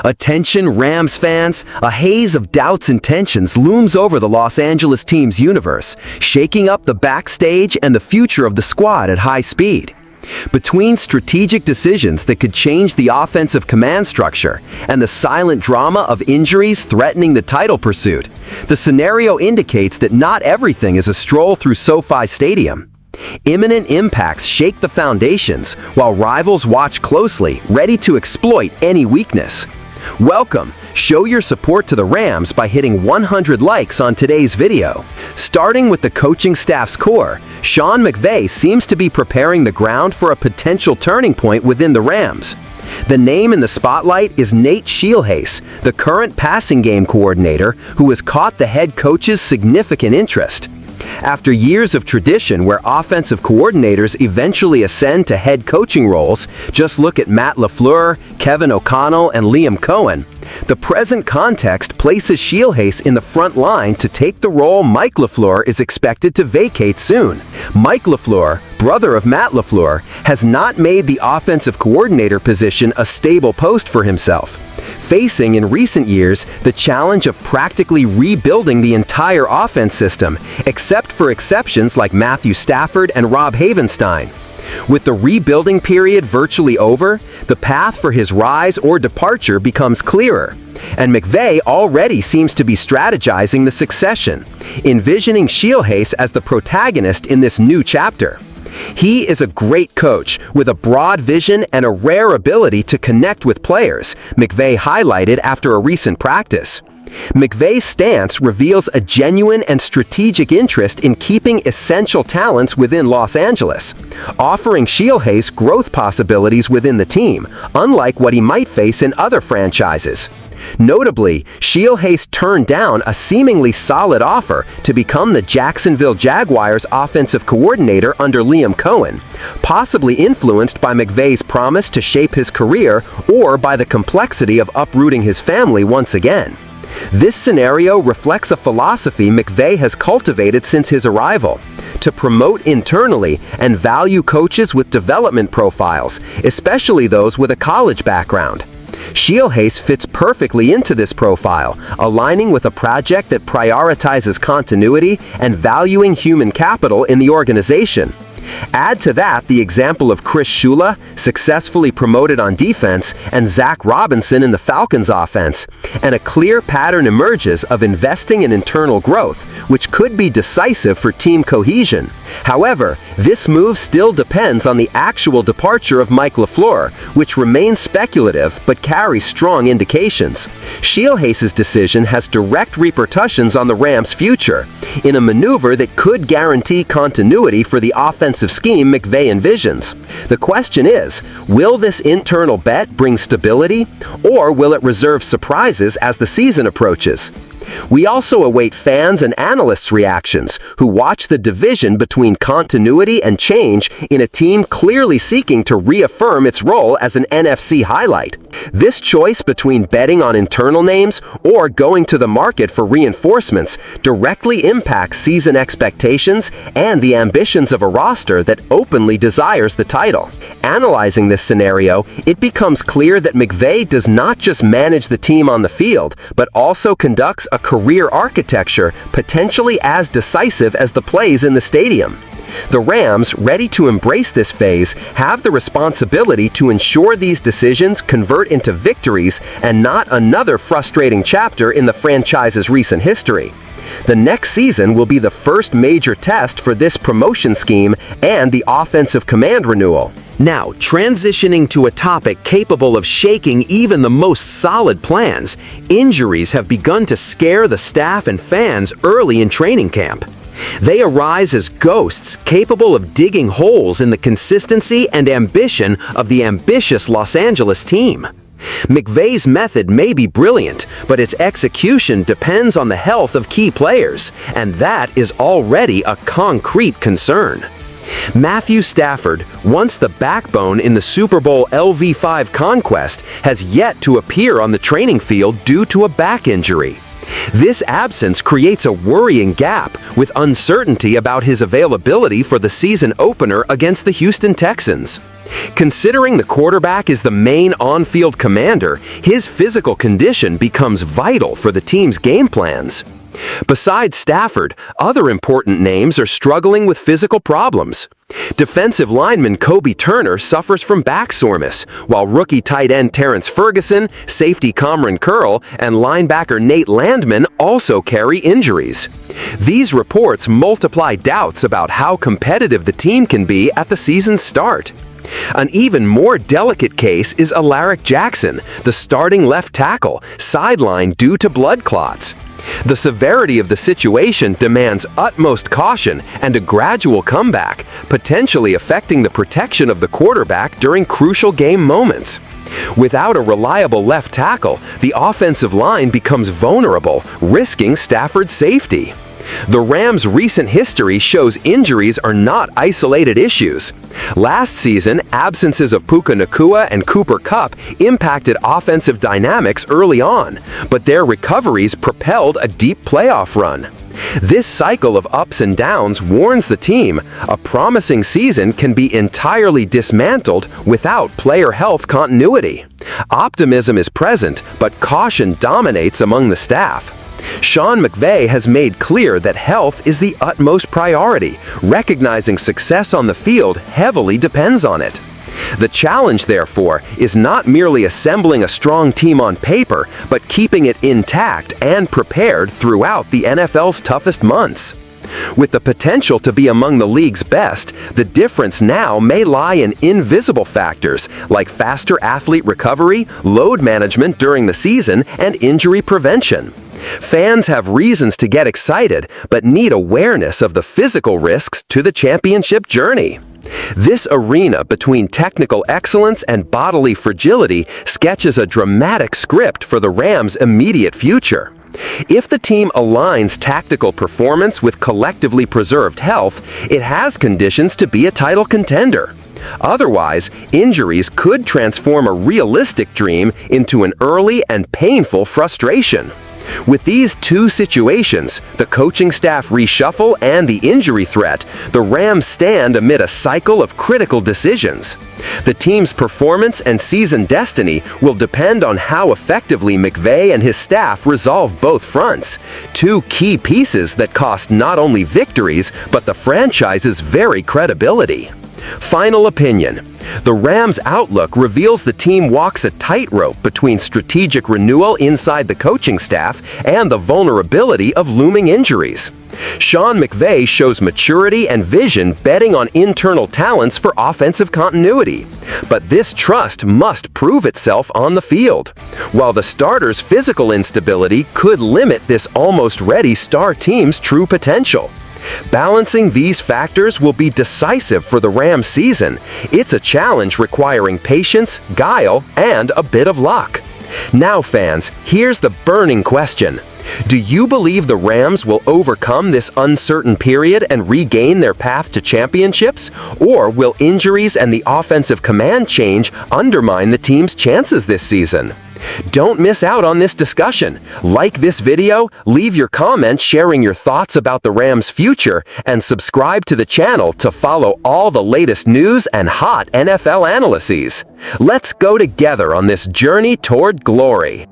Attention Rams fans, a haze of doubts and tensions looms over the Los Angeles team's universe, shaking up the backstage and the future of the squad at high speed. Between strategic decisions that could change the offensive command structure and the silent drama of injuries threatening the title pursuit, the scenario indicates that not everything is a stroll through SoFi Stadium. Imminent impacts shake the foundations, while rivals watch closely, ready to exploit any weakness. Welcome! Show your support to the Rams by hitting 100 likes on today's video. Starting with the coaching staff's core, Sean McVay seems to be preparing the ground for a potential turning point within the Rams. The name in the spotlight is Nate Scheelhaase, the current passing game coordinator who has caught the head coach's significant interest. After years of tradition where offensive coordinators eventually ascend to head coaching roles, just look at Matt LaFleur, Kevin O'Connell, and Liam Cohen, the present context places Scheelhaase in the front line to take the role Mike LaFleur is expected to vacate soon. Mike LaFleur, brother of Matt LaFleur, has not made the offensive coordinator position a stable post for himself, facing in recent years the challenge of practically rebuilding the entire offense system, except for exceptions like Matthew Stafford and Rob Havenstein. With the rebuilding period virtually over, the path for his rise or departure becomes clearer, and McVay already seems to be strategizing the succession, envisioning Scheelhaase as the protagonist in this new chapter. He is a great coach with a broad vision and a rare ability to connect with players, McVay highlighted after a recent practice. McVay's stance reveals a genuine and strategic interest in keeping essential talents within Los Angeles, offering Scheelhaase growth possibilities within the team, unlike what he might face in other franchises. Notably, Scheelhaase turned down a seemingly solid offer to become the Jacksonville Jaguars' offensive coordinator under Liam Cohen, possibly influenced by McVay's promise to shape his career or by the complexity of uprooting his family once again. This scenario reflects a philosophy McVay has cultivated since his arrival: to promote internally and value coaches with development profiles, especially those with a college background. Scheelhaase fits perfectly into this profile, aligning with a project that prioritizes continuity and valuing human capital in the organization. Add to that the example of Chris Shula, successfully promoted on defense, and Zach Robinson in the Falcons offense, and a clear pattern emerges of investing in internal growth, which could be decisive for team cohesion. However, this move still depends on the actual departure of Mike LaFleur, which remains speculative but carries strong indications. Scheelhaase's decision has direct repercussions on the Rams' future, in a maneuver that could guarantee continuity for the offensive scheme McVay envisions. The question is, will this internal bet bring stability, or will it reserve surprises as the season approaches? We also await fans and analysts' reactions, who watch the division between continuity and change in a team clearly seeking to reaffirm its role as an NFC highlight. This choice between betting on internal names or going to the market for reinforcements directly impacts season expectations and the ambitions of a roster that openly desires the title. Analyzing this scenario, it becomes clear that McVay does not just manage the team on the field, but also conducts a career architecture potentially as decisive as the plays in the stadium. The Rams, ready to embrace this phase, have the responsibility to ensure these decisions convert into victories and not another frustrating chapter in the franchise's recent history. The next season will be the first major test for this promotion scheme and the offensive command renewal. Now, transitioning to a topic capable of shaking even the most solid plans, injuries have begun to scare the staff and fans early in training camp. They arise as ghosts capable of digging holes in the consistency and ambition of the ambitious Los Angeles team. McVay's method may be brilliant, but its execution depends on the health of key players, and that is already a concrete concern. Matthew Stafford, once the backbone in the Super Bowl LV5 conquest, has yet to appear on the training field due to a back injury. This absence creates a worrying gap, with uncertainty about his availability for the season opener against the Houston Texans. Considering the quarterback is the main on-field commander, his physical condition becomes vital for the team's game plans. Besides Stafford, other important names are struggling with physical problems. Defensive lineman Kobe Turner suffers from back soreness, while rookie tight end Terrence Ferguson, safety Cameron Curl, and linebacker Nate Landman also carry injuries. These reports multiply doubts about how competitive the team can be at the season's start. An even more delicate case is Alaric Jackson, the starting left tackle, sidelined due to blood clots. The severity of the situation demands utmost caution and a gradual comeback, potentially affecting the protection of the quarterback during crucial game moments. Without a reliable left tackle, the offensive line becomes vulnerable, risking Stafford's safety. The Rams' recent history shows injuries are not isolated issues. Last season, absences of Puka Nacua and Cooper Kupp impacted offensive dynamics early on, but their recoveries propelled a deep playoff run. This cycle of ups and downs warns the team a promising season can be entirely dismantled without player health continuity. Optimism is present, but caution dominates among the staff. Sean McVay has made clear that health is the utmost priority, recognizing success on the field heavily depends on it. The challenge, therefore, is not merely assembling a strong team on paper, but keeping it intact and prepared throughout the NFL's toughest months. With the potential to be among the league's best, the difference now may lie in invisible factors like faster athlete recovery, load management during the season, and injury prevention. Fans have reasons to get excited, but need awareness of the physical risks to the championship journey. This arena between technical excellence and bodily fragility sketches a dramatic script for the Rams' immediate future. If the team aligns tactical performance with collectively preserved health, it has conditions to be a title contender. Otherwise, injuries could transform a realistic dream into an early and painful frustration. With these two situations, the coaching staff reshuffle and the injury threat, the Rams stand amid a cycle of critical decisions. The team's performance and season destiny will depend on how effectively McVay and his staff resolve both fronts, two key pieces that cost not only victories, but the franchise's very credibility. Final opinion. The Rams' outlook reveals the team walks a tightrope between strategic renewal inside the coaching staff and the vulnerability of looming injuries. Sean McVay shows maturity and vision, betting on internal talents for offensive continuity. But this trust must prove itself on the field, while the starters' physical instability could limit this almost ready star team's true potential. Balancing these factors will be decisive for the Rams season. It's a challenge requiring patience, guile, and a bit of luck. Now, fans, here's the burning question. Do you believe the Rams will overcome this uncertain period and regain their path to championships? Or will injuries and the offensive command change undermine the team's chances this season? Don't miss out on this discussion. Like this video, leave your comments sharing your thoughts about the Rams' future, and subscribe to the channel to follow all the latest news and hot NFL analyses. Let's go together on this journey toward glory.